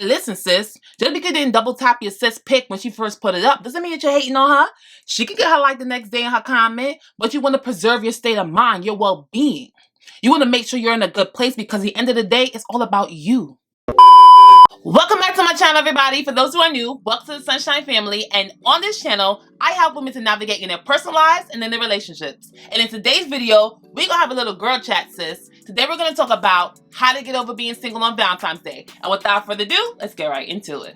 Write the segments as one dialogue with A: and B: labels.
A: Listen, sis, just because you didn't double tap your sis pic when she first put it up doesn't mean that you're hating on her. She can get her like the next day in her comment, but you want to preserve your state of mind, your well-being. You want to make sure you're in a good place because at the end of the day, it's all about you. Welcome back to my channel, everybody. For those who are new, welcome to the Sunshine family. And on this channel, I help women to navigate in their personal lives and in their relationships. And in today's video, we're going to have a little girl chat, sis. Today, we're going to talk about how to get over being single on Valentine's Day. And without further ado, let's get right into it.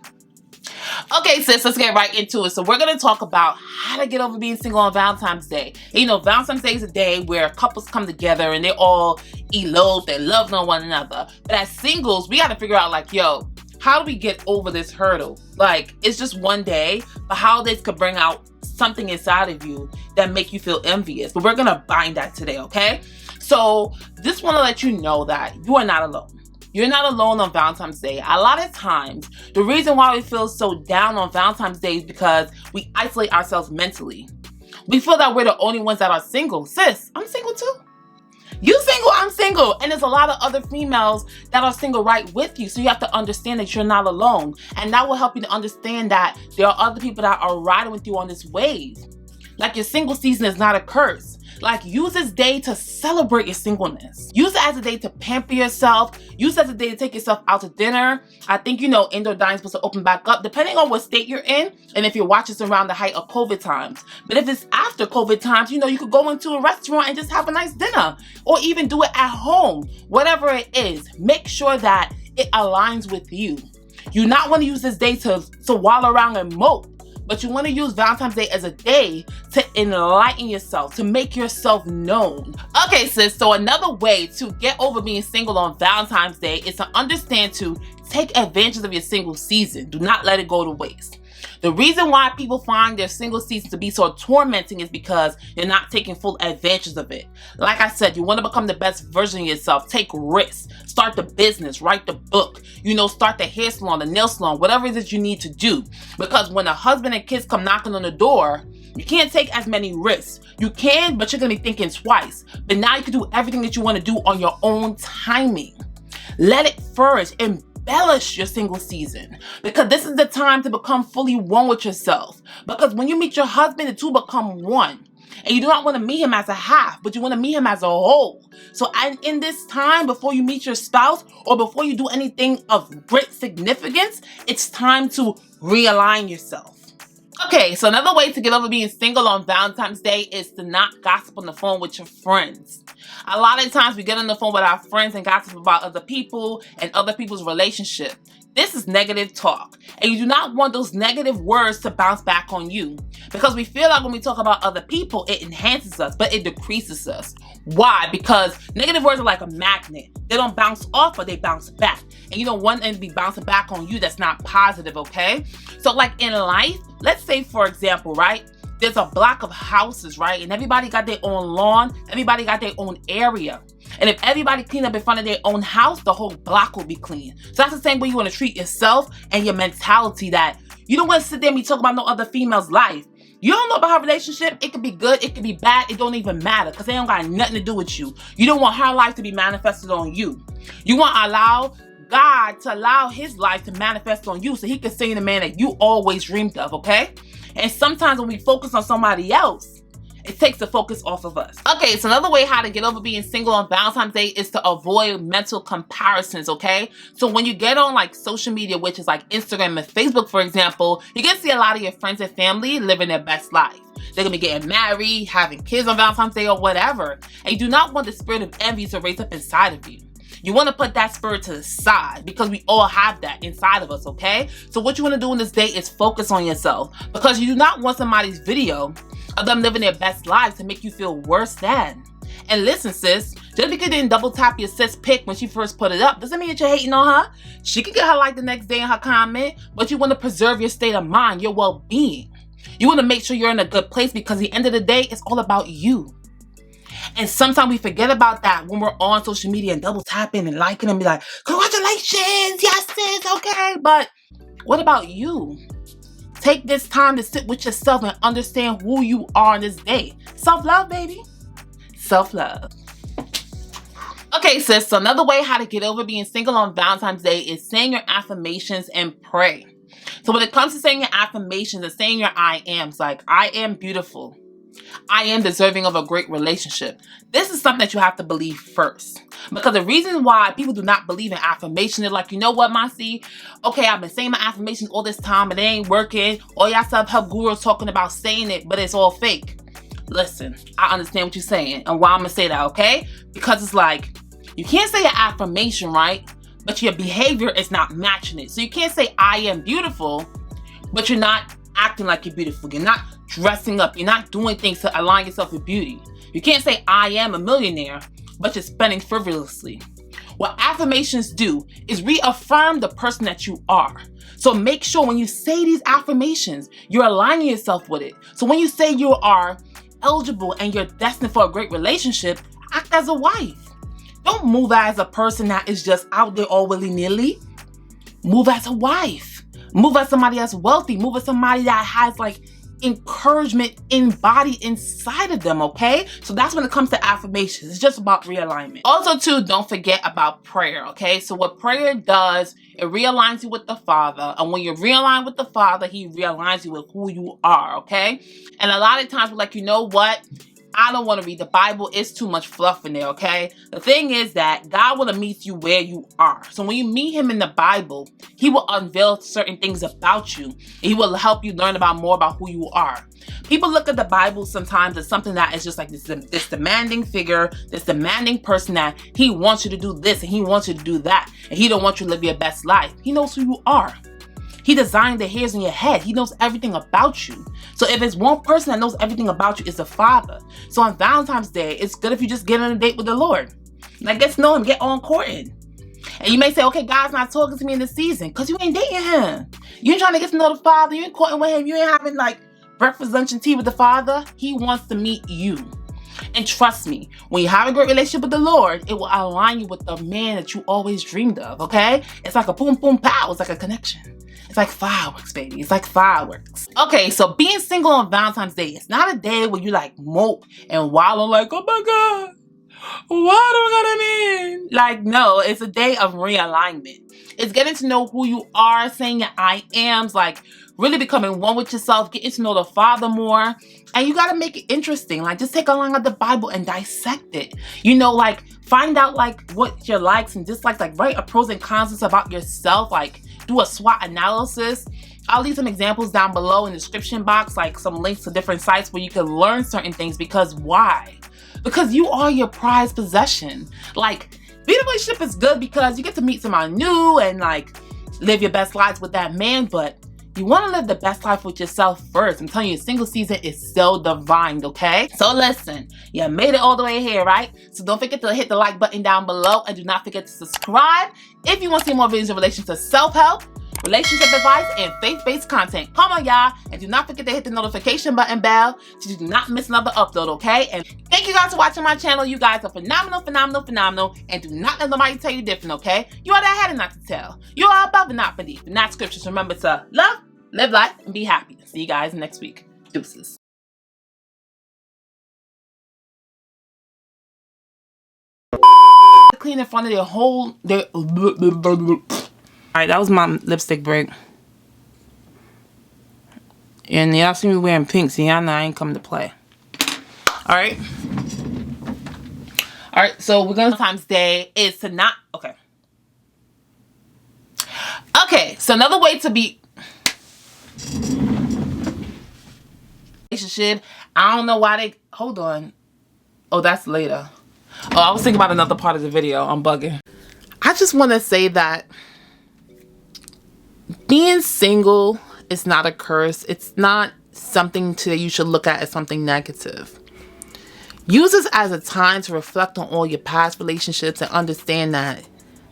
A: Okay, sis, let's get right into it. So we're going to talk about how to get over being single on Valentine's Day. And, you know, Valentine's Day is a day where couples come together and they all elope, they love on one another. But as singles, we got to figure out, like, yo, how do we get over this hurdle? Like, it's just one day, but holidays could bring out something inside of you that make you feel envious. But we're going to bind that today, okay? So just want to let you know that you are not alone. You're not alone on Valentine's Day. A lot of times, the reason why we feel so down on Valentine's Day is because we isolate ourselves mentally. We feel that we're the only ones that are single. Sis, I'm single too. You single, I'm single. And there's a lot of other females that are single right with you. So you have to understand that you're not alone. And that will help you to understand that there are other people that are riding with you on this wave. Like, your single season is not a curse. Like, use this day to celebrate your singleness. Use it as a day to pamper yourself. Use it as a day to take yourself out to dinner. I think, you know, indoor dining is supposed to open back up, depending on what state you're in, and if you're watching this around the height of COVID times. But if it's after COVID times, you know, you could go into a restaurant and just have a nice dinner, or even do it at home. Whatever it is, make sure that it aligns with you. You not want to use this day to wallow around and mope. But you want to use Valentine's Day as a day to enlighten yourself, to make yourself known. Okay, sis, so another way to get over being single on Valentine's Day is to understand to take advantage of your single season. Do not let it go to waste. The reason why people find their single season to be so tormenting is because you're not taking full advantage of it. Like I said, you want to become the best version of yourself. Take risks. Start the business. Write the book. You know, start the hair salon, the nail salon, whatever it is you need to do. Because when a husband and kids come knocking on the door, you can't take as many risks. You can, but you're going to be thinking twice. But now you can do everything that you want to do on your own timing. Let it flourish. Embellish your single season, because this is the time to become fully one with yourself. Because when you meet your husband, the two become one. And you do not want to meet him as a half, but you want to meet him as a whole. So in this time, before you meet your spouse or before you do anything of great significance, it's time to realign yourself. Okay, so another way to get over being single on Valentine's Day is to not gossip on the phone with your friends. A lot of times we get on the phone with our friends and gossip about other people and other people's relationship. This is negative talk, and you do not want those negative words to bounce back on you, because we feel like when we talk about other people, it enhances us, but it decreases us. Why? Because negative words are like a magnet. They don't bounce off, but they bounce back, and you don't want them to be bouncing back on you. That's not positive, okay? So like in life, let's say, for example, right? There's a block of houses, right? And everybody got their own lawn. Everybody got their own area. And if everybody cleaned up in front of their own house, the whole block will be clean. So that's the same way you want to treat yourself and your mentality, that you don't want to sit there and be talking about no other female's life. You don't know about her relationship. It could be good. It could be bad. It don't even matter, because they don't got nothing to do with you. You don't want her life to be manifested on you. You want to allow God to allow his life to manifest on you so he can see the man that you always dreamed of, okay? And sometimes when we focus on somebody else, it takes the focus off of us. Okay, so another way how to get over being single on Valentine's Day is to avoid mental comparisons, okay? So when you get on like social media, which is like Instagram and Facebook, for example, you can see a lot of your friends and family living their best life. They're gonna be getting married, having kids on Valentine's Day or whatever. And you do not want the spirit of envy to raise up inside of you. You want to put that spirit to the side, because we all have that inside of us, okay? So what you want to do in this day is focus on yourself, because you do not want somebody's video of them living their best lives to make you feel worse than. And listen, sis, just because you didn't double tap your sis pic when she first put it up doesn't mean that you're hating on her. She can get her like the next day in her comment, but you want to preserve your state of mind, your well-being. You want to make sure you're in a good place, because at the end of the day, it's all about you. And sometimes we forget about that when we're on social media and double tapping and liking and be like, congratulations, yes sis, okay. But what about you? Take this time to sit with yourself and understand who you are on this day. Self-love, baby. Self-love. Okay, sis, so another way how to get over being single on Valentine's Day is saying your affirmations and pray. So when it comes to saying your affirmations and saying your I ams, like, I am beautiful, I am deserving of a great relationship. This is something that you have to believe first. Because the reason why people do not believe in affirmation, they're like, you know what, Masi? Okay, I've been saying my affirmations all this time, but it ain't working. All y'all self-help gurus talking about saying it, but it's all fake. Listen, I understand what you're saying and why I'm going to say that, okay? Because it's like, you can't say an affirmation, right? But your behavior is not matching it. So you can't say, I am beautiful, but you're not acting like you're beautiful. You're not dressing up. You're not doing things to align yourself with beauty. You can't say, I am a millionaire, but you're spending frivolously. What affirmations do is reaffirm the person that you are. So make sure when you say these affirmations, you're aligning yourself with it. So when you say you are eligible and you're destined for a great relationship, act as a wife. Don't move as a person that is just out there all willy-nilly. Move as a wife. Move as somebody that's wealthy. Move as somebody that has like encouragement embodied inside of them, okay? So that's when it comes to affirmations. It's just about realignment. Also, too, don't forget about prayer, okay? So what prayer does, it realigns you with the Father. And when you're realigned with the Father, He realigns you with who you are, okay? And a lot of times we're like, you know what? I don't want to read the Bible. It's too much fluff in there, okay? The thing is that God want to meet you where you are. So when you meet Him in the Bible, He will unveil certain things about you. And He will help you learn about more about who you are. People look at the Bible sometimes as something that is just like this demanding figure, this demanding person that He wants you to do this and He wants you to do that. And He don't want you to live your best life. He knows who you are. He designed the hairs in your head. He knows everything about you. So if it's one person that knows everything about you, it's the Father. So on Valentine's Day, it's good if you just get on a date with the Lord. Like, get to know Him, get on courting. And you may say, okay, God's not talking to me in this season because you ain't dating Him. You ain't trying to get to know the Father. You ain't courting with Him. You ain't having like breakfast, lunch, and tea with the Father. He wants to meet you. And trust me, when you have a great relationship with the Lord, it will align you with the man that you always dreamed of, okay? It's like a boom, boom, pow. It's like a connection. It's like fireworks, baby. It's like fireworks. Okay, so being single on Valentine's Day, it's not a day where you like mope and wallow like, oh my God, why do I got a man? Like, no, it's a day of realignment. It's getting to know who you are, saying your I ams, like really becoming one with yourself, getting to know the Father more. And you got to make it interesting. Like, just take a line of the Bible and dissect it. You know, like, find out like what your likes and dislikes, like write a pros and cons about yourself, like do a SWOT analysis. I'll leave some examples down below in the description box, like some links to different sites where you can learn certain things. Because why? Because you are your prized possession. Like, being in a relationship is good because you get to meet somebody new and like live your best lives with that man, but you want to live the best life with yourself first. I'm telling you, single season is so divine, okay? So listen, you made it all the way here, right? So don't forget to hit the like button down below and do not forget to subscribe if you want to see more videos in relation to self-help, relationship advice, and faith-based content. Come on, y'all. And do not forget to hit the notification button bell so you do not miss another upload, okay? And thank you guys for watching my channel. You guys are phenomenal, phenomenal, phenomenal. And do not let nobody tell you different, okay? You are that head and not to tell. You are above and not beneath. And not scriptures. Remember to love, live life, and be happy. See you guys next week. Deuces. Clean in front of their whole... Alright, that was my lipstick break. And y'all see me wearing pink, so y'all know I ain't coming to play. Alright. Alright, so we're gonna Valentine's Day is to not... Okay. Okay, so another way to be... Relationship. I don't know why they... Hold on. Oh, that's later. Oh, I was thinking about another part of the video. I'm bugging. I just want to say that being single is not a curse. It's not something that you should look at as something negative. Use this as a time to reflect on all your past relationships and understand that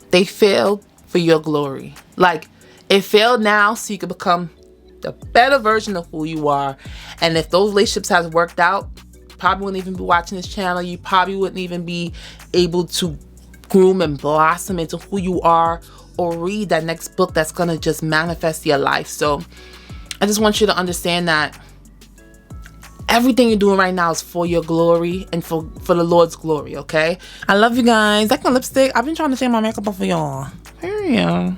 A: they failed for your glory. Like, it failed now so you can become the better version of who you are. And if those relationships has worked out, you probably wouldn't even be watching this channel. You probably wouldn't even be able to groom and blossom into who you are or read that next book that's gonna just manifest your life. So I just want you to understand that Everything you're doing right now is for your glory and for the Lord's glory, okay? I love you guys. That's my lipstick. I've been trying to change my makeup up for y'all. Here you go.